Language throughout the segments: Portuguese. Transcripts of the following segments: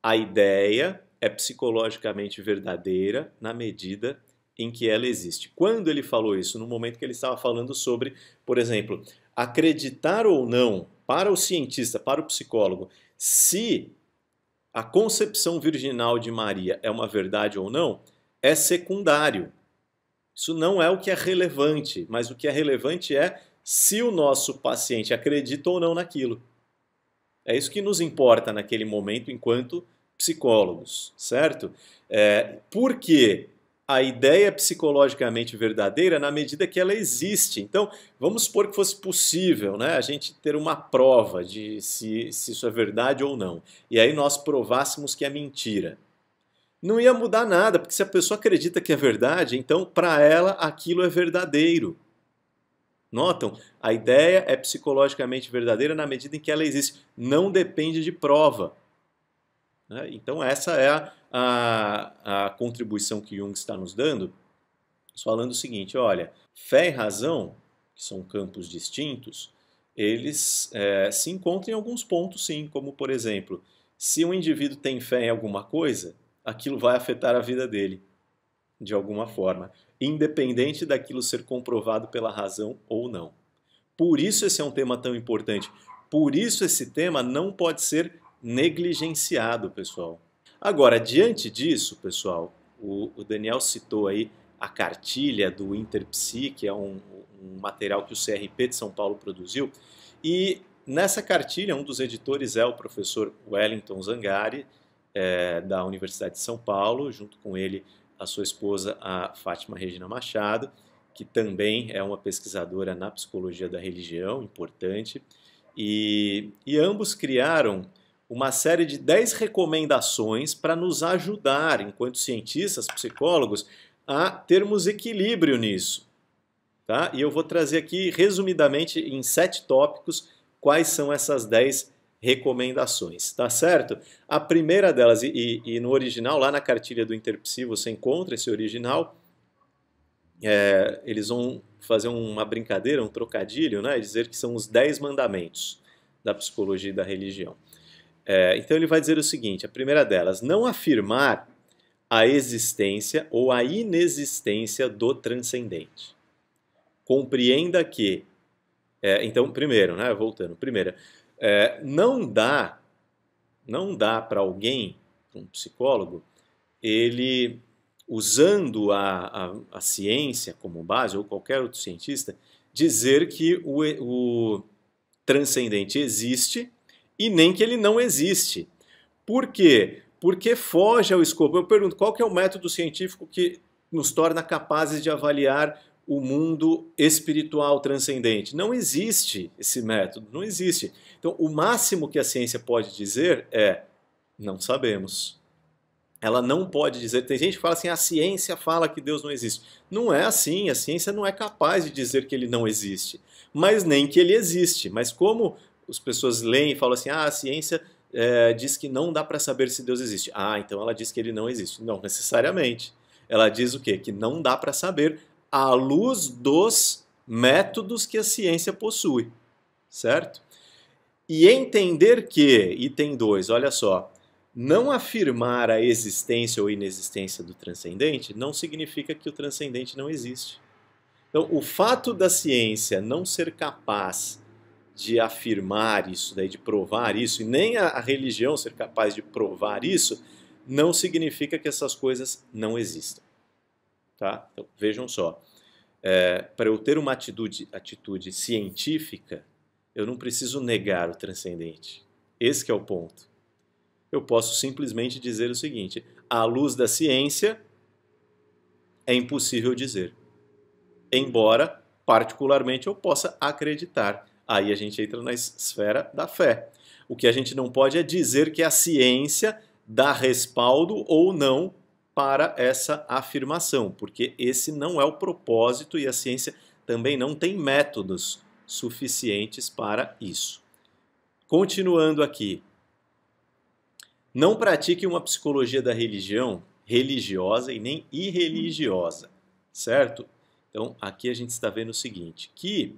A ideia é psicologicamente verdadeira na medida em que ela existe. Quando ele falou isso? No momento que ele estava falando sobre, por exemplo, acreditar ou não para o cientista, para o psicólogo, se a concepção virginal de Maria é uma verdade ou não, é secundário. Isso não é o que é relevante, mas o que é relevante é se o nosso paciente acredita ou não naquilo. É isso que nos importa naquele momento enquanto psicólogos, certo? Porque a ideia é psicologicamente verdadeira na medida que ela existe. Então, vamos supor que fosse possível, né, a gente ter uma prova de se isso é verdade ou não. E aí nós provássemos que é mentira. Não ia mudar nada, porque se a pessoa acredita que é verdade, então para ela aquilo é verdadeiro. Notam? A ideia é psicologicamente verdadeira na medida em que ela existe. Não depende de prova. Então essa é a contribuição que Jung está nos dando, falando o seguinte, olha, fé e razão, que são campos distintos, eles se encontram em alguns pontos sim, como por exemplo, se um indivíduo tem fé em alguma coisa, aquilo vai afetar a vida dele, de alguma forma, independente daquilo ser comprovado pela razão ou não. Por isso esse é um tema tão importante. Por isso esse tema não pode ser negligenciado, pessoal. Agora, diante disso, pessoal, o Daniel citou aí a cartilha do Interpsi, que é um material que o CRP de São Paulo produziu, e nessa cartilha, um dos editores é o professor Wellington Zangari, da Universidade de São Paulo, junto com ele a sua esposa, a Fátima Regina Machado, que também é uma pesquisadora na psicologia da religião, importante, e ambos criaram uma série de 10 recomendações para nos ajudar, enquanto cientistas, psicólogos, a termos equilíbrio nisso. Tá? E eu vou trazer aqui, resumidamente, em 7 tópicos, quais são essas 10 recomendações, tá certo? A primeira delas, e no original, lá na cartilha do Interpsi, você encontra esse original, eles vão fazer uma brincadeira, um trocadilho, né? Dizer que são os 10 mandamentos da psicologia e da religião. Então ele vai dizer o seguinte, a primeira delas, não afirmar a existência ou a inexistência do transcendente. Compreenda que, então, primeiro, né, voltando, primeiro, não dá para alguém, um psicólogo, ele, usando a ciência como base, ou qualquer outro cientista, dizer que o transcendente existe e nem que ele não existe. Por quê? Porque foge ao escopo. Eu pergunto, qual que é o método científico que nos torna capazes de avaliar o mundo espiritual transcendente? Não existe esse método, não existe. Então, o máximo que a ciência pode dizer é, não sabemos. Ela não pode dizer, tem gente que fala assim, a ciência fala que Deus não existe. Não é assim, a ciência não é capaz de dizer que ele não existe, mas nem que ele existe. Mas como as pessoas leem e falam assim, a ciência diz que não dá para saber se Deus existe. Ah, então ela diz que ele não existe. Não necessariamente. Ela diz o quê? Que não dá para saber à luz dos métodos que a ciência possui, certo? E entender que, item 2, olha só, não afirmar a existência ou inexistência do transcendente não significa que o transcendente não existe. Então, o fato da ciência não ser capaz de afirmar isso, de provar isso, e nem a religião ser capaz de provar isso, não significa que essas coisas não existam. Tá? Então, vejam só, para eu ter uma atitude científica, eu não preciso negar o transcendente. Esse que é o ponto. Eu posso simplesmente dizer o seguinte, à luz da ciência, é impossível dizer. Embora, particularmente, eu possa acreditar. Aí a gente entra na esfera da fé. O que a gente não pode é dizer que a ciência dá respaldo ou não para essa afirmação, porque esse não é o propósito e a ciência também não tem métodos suficientes para isso. Continuando aqui. Não pratique uma psicologia da religião religiosa e nem irreligiosa, certo? Então, aqui a gente está vendo o seguinte, que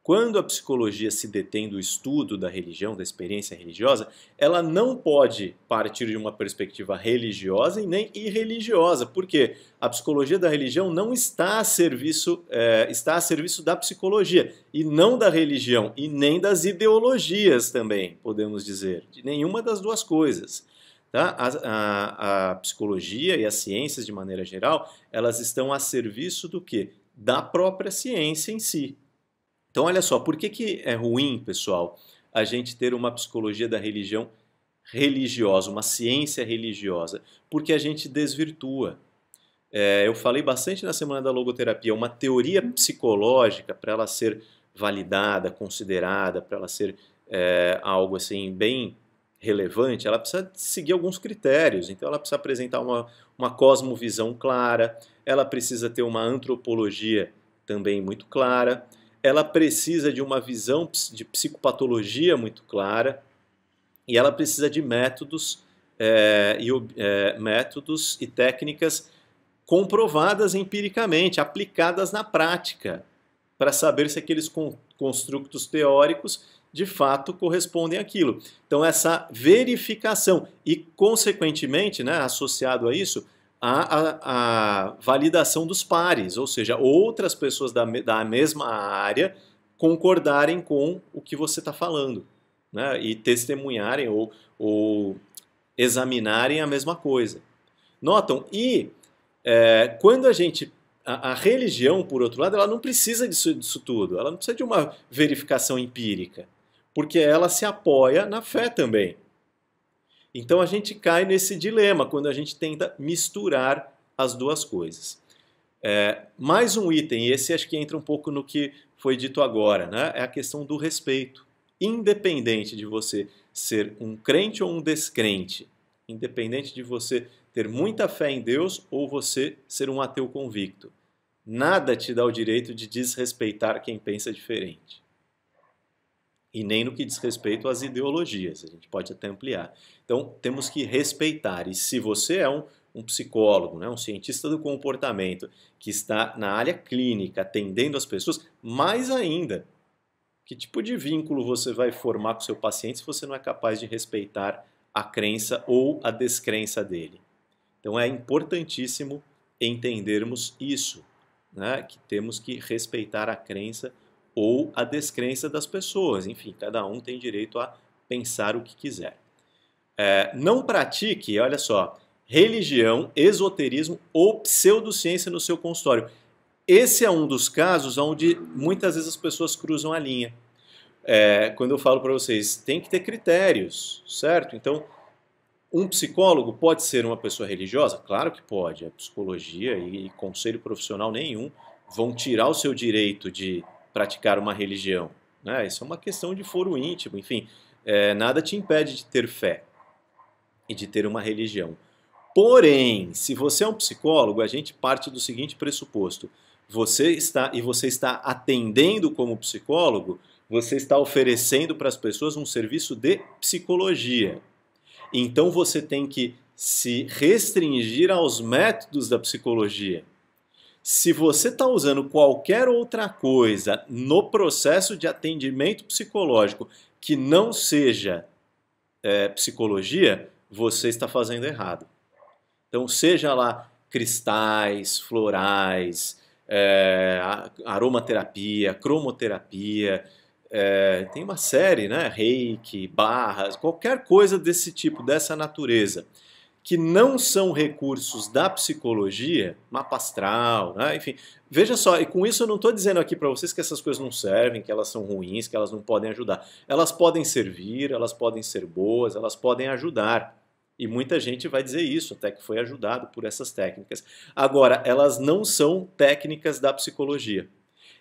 Quando a psicologia se detém do estudo da religião, da experiência religiosa, ela não pode partir de uma perspectiva religiosa e nem irreligiosa. Por quê? A psicologia da religião não está a serviço, está a serviço da psicologia, e não da religião, e nem das ideologias também, podemos dizer, de nenhuma das duas coisas. Tá? A psicologia e as ciências, de maneira geral, elas estão a serviço do quê? Da própria ciência em si. Então, olha só, por que é ruim, pessoal, a gente ter uma psicologia da religião religiosa, uma ciência religiosa? Porque a gente desvirtua. Eu falei bastante na semana da logoterapia, uma teoria psicológica, para ela ser validada, considerada, para ela ser algo assim bem relevante, ela precisa seguir alguns critérios. Então, ela precisa apresentar uma cosmovisão clara, ela precisa ter uma antropologia também muito clara, ela precisa de uma visão de psicopatologia muito clara e ela precisa de métodos e técnicas comprovadas empiricamente, aplicadas na prática, para saber se aqueles construtos teóricos de fato correspondem àquilo. Então, essa verificação e, consequentemente, né, associado a isso, a validação dos pares, ou seja, outras pessoas da mesma área concordarem com o que você está falando, né, e testemunharem ou examinarem a mesma coisa. Notam? E quando a religião, por outro lado, ela não precisa disso tudo, ela não precisa de uma verificação empírica, porque ela se apoia na fé também. Então a gente cai nesse dilema quando a gente tenta misturar as duas coisas. Mais um item, e esse acho que entra um pouco no que foi dito agora, né? É a questão do respeito. Independente de você ser um crente ou um descrente, independente de você ter muita fé em Deus ou você ser um ateu convicto, nada te dá o direito de desrespeitar quem pensa diferente. E nem no que diz respeito às ideologias, a gente pode até ampliar. Então, temos que respeitar. E se você é um psicólogo, né, um cientista do comportamento, que está na área clínica, atendendo as pessoas, mais ainda, que tipo de vínculo você vai formar com o seu paciente se você não é capaz de respeitar a crença ou a descrença dele? Então, é importantíssimo entendermos isso, né, que temos que respeitar a crença ou a descrença das pessoas. Enfim, cada um tem direito a pensar o que quiser. Não pratique, olha só, religião, esoterismo ou pseudociência no seu consultório. Esse é um dos casos onde muitas vezes as pessoas cruzam a linha. Quando eu falo para vocês, tem que ter critérios, certo? Então, um psicólogo pode ser uma pessoa religiosa? Claro que pode. A psicologia e conselho profissional nenhum vão tirar o seu direito de praticar uma religião, né? Isso é uma questão de foro íntimo, enfim, nada te impede de ter fé e de ter uma religião. Porém, se você é um psicólogo, a gente parte do seguinte pressuposto: você está atendendo como psicólogo, você está oferecendo para as pessoas um serviço de psicologia. Então você tem que se restringir aos métodos da psicologia. Se você está usando qualquer outra coisa no processo de atendimento psicológico que não seja psicologia, você está fazendo errado. Então, seja lá cristais, florais, aromaterapia, cromoterapia, tem uma série, né? Reiki, barras, qualquer coisa desse tipo, dessa natureza, que não são recursos da psicologia, mapa astral, né? Enfim, veja só, e com isso eu não estou dizendo aqui para vocês que essas coisas não servem, que elas são ruins, que elas não podem ajudar. Elas podem servir, elas podem ser boas, elas podem ajudar. E muita gente vai dizer isso, até que foi ajudado por essas técnicas. Agora, elas não são técnicas da psicologia.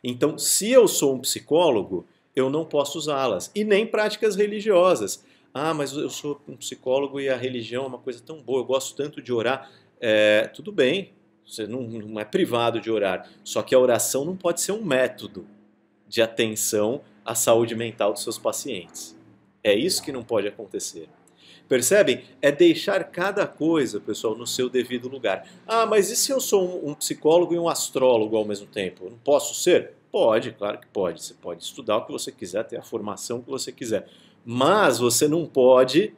Então, se eu sou um psicólogo, eu não posso usá-las. E nem práticas religiosas. Ah, mas eu sou um psicólogo e a religião é uma coisa tão boa, eu gosto tanto de orar. Tudo bem, você não é privado de orar. Só que a oração não pode ser um método de atenção à saúde mental dos seus pacientes. É isso que não pode acontecer. Percebem? É deixar cada coisa, pessoal, no seu devido lugar. Ah, mas e se eu sou um psicólogo e um astrólogo ao mesmo tempo? Eu não posso ser? Pode, claro que pode. Você pode estudar o que você quiser, ter a formação que você quiser. Mas você não pode,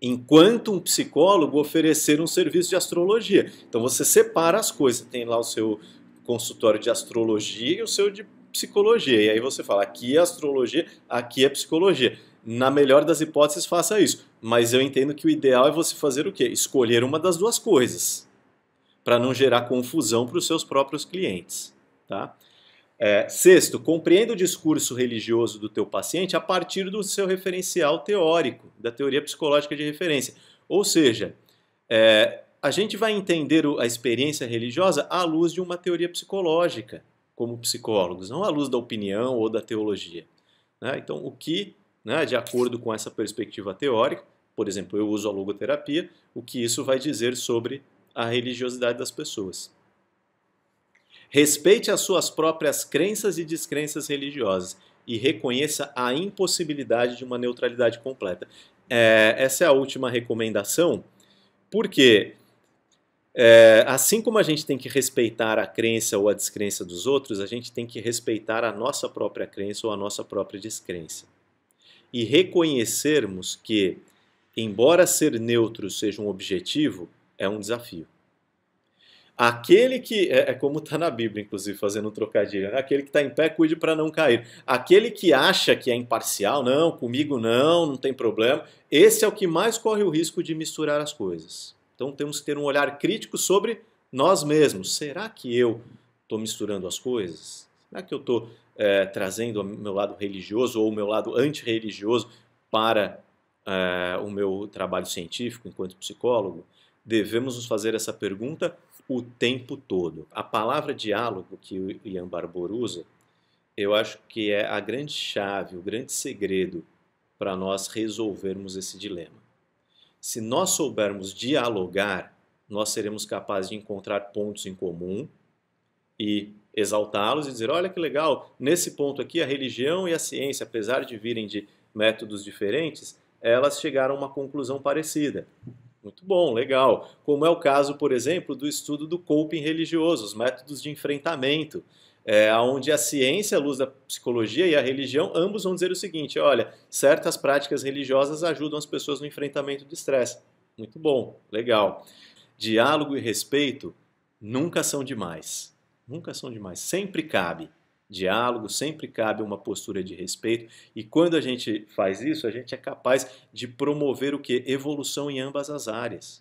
enquanto um psicólogo, oferecer um serviço de astrologia. Então você separa as coisas. Tem lá o seu consultório de astrologia e o seu de psicologia. E aí você fala, aqui é astrologia, aqui é psicologia. Na melhor das hipóteses, faça isso. Mas eu entendo que o ideal é você fazer o quê? Escolher uma das duas coisas, para não gerar confusão para os seus próprios clientes. Tá? Sexto, compreenda o discurso religioso do teu paciente a partir do seu referencial teórico, da teoria psicológica de referência. Ou seja, a gente vai entender a experiência religiosa à luz de uma teoria psicológica, como psicólogos, não à luz da opinião ou da teologia. Né? Então, o que, né, de acordo com essa perspectiva teórica, por exemplo, eu uso a logoterapia, o que isso vai dizer sobre a religiosidade das pessoas. Respeite as suas próprias crenças e descrenças religiosas e reconheça a impossibilidade de uma neutralidade completa. Essa é a última recomendação, porque assim como a gente tem que respeitar a crença ou a descrença dos outros, a gente tem que respeitar a nossa própria crença ou a nossa própria descrença. E reconhecermos que, embora ser neutro seja um objetivo, é um desafio. Aquele que, como está na Bíblia, inclusive, fazendo um trocadilho, né? Aquele que está em pé, cuide para não cair. Aquele que acha que é imparcial, não, comigo não tem problema, esse é o que mais corre o risco de misturar as coisas. Então temos que ter um olhar crítico sobre nós mesmos. Será que eu estou misturando as coisas? Será que eu estou trazendo o meu lado religioso ou o meu lado antirreligioso para o meu trabalho científico enquanto psicólogo? Devemos nos fazer essa pergunta o tempo todo. A palavra diálogo que o Ian Barbour usa, eu acho que é a grande chave, o grande segredo para nós resolvermos esse dilema. Se nós soubermos dialogar, nós seremos capazes de encontrar pontos em comum e exaltá-los e dizer, olha que legal, nesse ponto aqui a religião e a ciência, apesar de virem de métodos diferentes, elas chegaram a uma conclusão parecida. Muito bom, legal. Como é o caso, por exemplo, do estudo do coping religioso, os métodos de enfrentamento, onde a ciência, a luz da psicologia e a religião, ambos vão dizer o seguinte, olha, certas práticas religiosas ajudam as pessoas no enfrentamento do estresse. Muito bom, legal. Diálogo e respeito nunca são demais. Nunca são demais. Sempre cabe diálogo, sempre cabe uma postura de respeito, e quando a gente faz isso, a gente é capaz de promover o quê? Evolução em ambas as áreas.